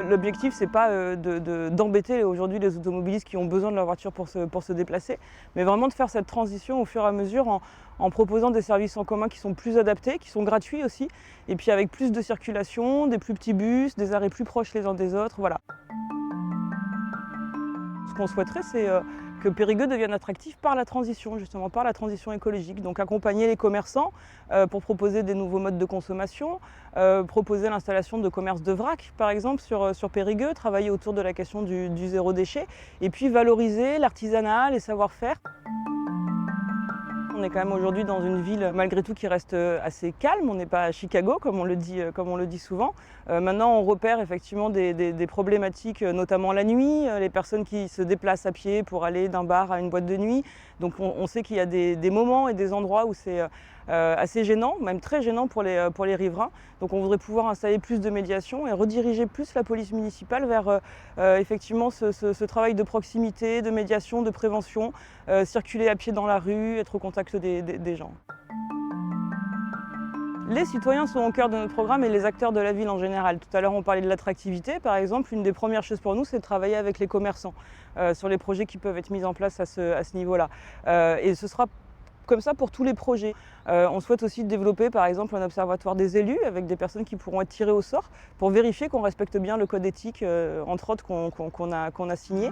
L'objectif, c'est pas d'embêter aujourd'hui les automobilistes qui ont besoin de leur voiture pour se déplacer, mais vraiment de faire cette transition au fur et à mesure en proposant des services en commun qui sont plus adaptés, qui sont gratuits aussi, et puis avec plus de circulation, des plus petits bus, des arrêts plus proches les uns des autres, voilà. Ce qu'on souhaiterait, c'est que Périgueux devienne attractif par la transition, justement, par la transition écologique. Donc accompagner les commerçants pour proposer des nouveaux modes de consommation, proposer l'installation de commerces de vrac, par exemple, sur Périgueux, travailler autour de la question du zéro déchet, et puis valoriser l'artisanat, les savoir-faire. On est quand même aujourd'hui dans une ville, malgré tout, qui reste assez calme. On n'est pas à Chicago, comme on le dit souvent. Maintenant, on repère effectivement des problématiques, notamment la nuit, les personnes qui se déplacent à pied pour aller d'un bar à une boîte de nuit. Donc on sait qu'il y a des moments et des endroits où c'est assez gênant, même très gênant pour les riverains. Donc on voudrait pouvoir installer plus de médiation et rediriger plus la police municipale vers effectivement ce travail de proximité, de médiation, de prévention, circuler à pied dans la rue, être au contact des gens. Les citoyens sont au cœur de notre programme et les acteurs de la ville en général. Tout à l'heure, on parlait de l'attractivité, par exemple. Une des premières choses pour nous, c'est de travailler avec les commerçants sur les projets qui peuvent être mis en place à ce niveau-là. Et ce sera comme ça pour tous les projets. On souhaite aussi développer par exemple un observatoire des élus avec des personnes qui pourront être tirées au sort pour vérifier qu'on respecte bien le code éthique, entre autres, qu'on a signé.